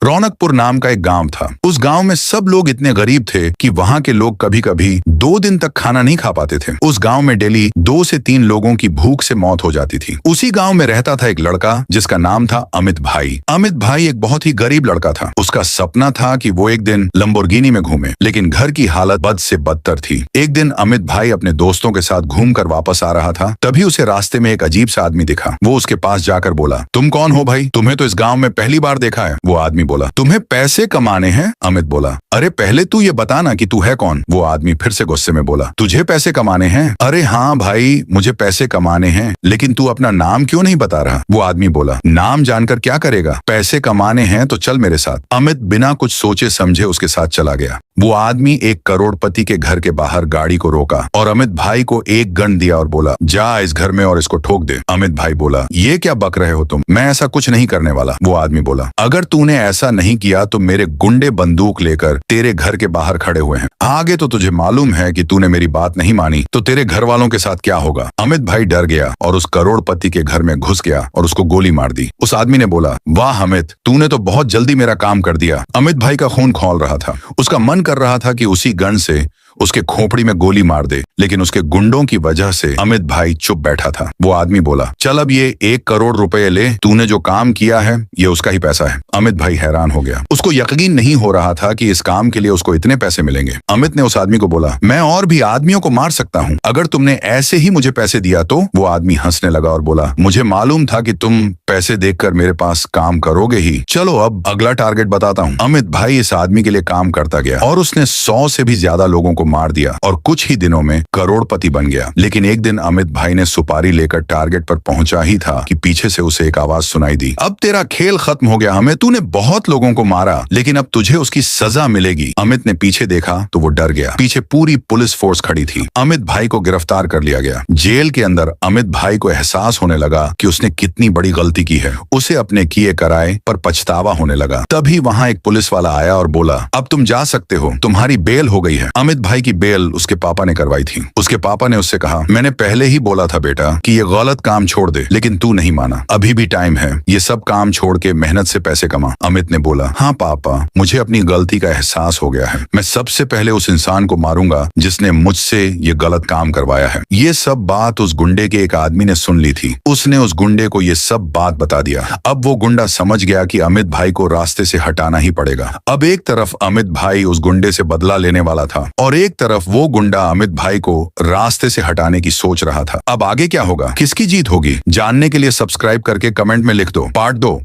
रौनकपुर नाम का एक गांव था। उस गांव में सब लोग इतने गरीब थे कि वहां के लोग कभी कभी 2 दिन तक खाना नहीं खा पाते थे। उस गांव में डेली 2 से 3 लोगों की भूख से मौत हो जाती थी। उसी गांव में रहता था एक लड़का जिसका नाम था अमित भाई। अमित भाई एक बहुत ही गरीब लड़का था। उसका सपना था कि वो एक दिन लंबोर्गिनी में घूमे, लेकिन घर की हालत बद से बदतर थी। एक दिन अमित भाई अपने दोस्तों के साथ घूमकर वापस आ रहा था, तभी उसे रास्ते में एक अजीब सा आदमी दिखा। वो उसके पास जाकर बोला, तुम कौन हो भाई? तुम्हें तो इस गांव में पहली बार देखा है। वो आदमी बोला, तुम्हें पैसे कमाने हैं? अमित बोला, अरे पहले तू ये बताना कि तू है कौन? वो आदमी फिर से गुस्से में बोला, तुझे पैसे कमाने हैं? अरे हाँ भाई, मुझे पैसे कमाने हैं, लेकिन तू अपना नाम क्यों नहीं बता रहा? वो आदमी बोला, नाम जानकर क्या करेगा? पैसे कमाने हैं तो चल मेरे साथ। अमित बिना कुछ सोचे समझे उसके साथ चला गया। वो आदमी एक करोड़पति के घर के बाहर गाड़ी को रोका और अमित भाई को एक गन दिया और बोला, जा इस घर में और इसको ठोक दे। अमित भाई बोला, ये क्या बक रहे हो तुम? मैं ऐसा कुछ नहीं करने वाला। वो आदमी बोला, अगर तूने ऐसा नहीं किया तो मेरे गुंडे बंदूक लेकर तेरे घर के बाहर खड़े हुए हैं। आगे तो तुझे मालूम है कि तूने मेरी बात नहीं मानी तो तेरे घर वालों के साथ क्या होगा। अमित भाई डर गया और उस करोड़पति के घर में घुस गया और उसको गोली मार दी। उस आदमी ने बोला, वाह अमित, तूने तो बहुत जल्दी मेरा काम कर दिया। अमित भाई का खून खौल रहा था। उसका मन कर रहा था कि उसी गन से उसके खोपड़ी में गोली मार दे, लेकिन उसके गुंडों की वजह से अमित भाई चुप बैठा था। वो आदमी बोला, चल अब ये 1 करोड़ रुपए ले, तूने जो काम किया है ये उसका ही पैसा है। अमित भाई हैरान हो गया। उसको यकीन नहीं हो रहा था कि इस काम के लिए उसको इतने पैसे मिलेंगे। अमित ने उस आदमी को बोला, मैं और भी आदमियों को मार सकता हूँ, अगर तुमने ऐसे ही मुझे पैसे दिया तो। वो आदमी हंसने लगा और बोला, मुझे मालूम था कि तुम पैसे देखकर मेरे पास काम करोगे ही। चलो अब अगला टारगेट बताता हूँ। अमित भाई इस आदमी के लिए काम करता गया और उसने 100 से भी ज्यादा लोगों को मार दिया और कुछ ही दिनों में करोड़पति बन गया। लेकिन एक दिन अमित भाई ने सुपारी लेकर टारगेट पर पहुंचा ही था कि पीछे से उसे एक आवाज सुनाई दी, अब तेरा खेल खत्म हो गया हमें, तूने बहुत लोगों को मारा, लेकिन अब तुझे उसकी सजा मिलेगी। अमित ने पीछे देखा तो वो डर गया। पीछे पूरी पुलिस फोर्स खड़ी थी। अमित भाई को गिरफ्तार कर लिया गया। जेल के अंदर अमित भाई को एहसास होने लगा कि उसने कितनी बड़ी गलती की है। उसे अपने किए कराए पर पछतावा होने लगा। तभी वहां एक पुलिस वाला आया और बोला, अब तुम जा सकते हो, तुम्हारी बेल हो गई है। अमित भाई की बेल उसके पापा ने करवाई थी। उसके पापा ने उससे कहा, मैंने पहले ही बोला था बेटा कि ये गलत काम छोड़ दे, लेकिन तू नहीं माना। अभी भी टाइम है, ये सब काम छोड़ के मेहनत से पैसे कमा। अमित ने बोला, हाँ पापा, मुझे अपनी गलती का एहसास हो गया है। मैं सबसे पहले उस इंसान को मारूंगा जिसने मुझसे ये गलत काम करवाया है। ये सब बात उस गुंडे के एक आदमी ने सुन ली थी। उसने उस गुंडे को ये सब बात बता दिया। अब वो गुंडा समझ गया कि अमित भाई को रास्ते से हटाना ही पड़ेगा। अब एक तरफ अमित भाई उस गुंडे से बदला लेने वाला था और एक तरफ वो गुंडा अमित भाई को रास्ते से हटाने की सोच रहा था। अब आगे क्या होगा, किसकी जीत होगी, जानने के लिए सब्सक्राइब करके कमेंट में लिख दो, पार्ट 2।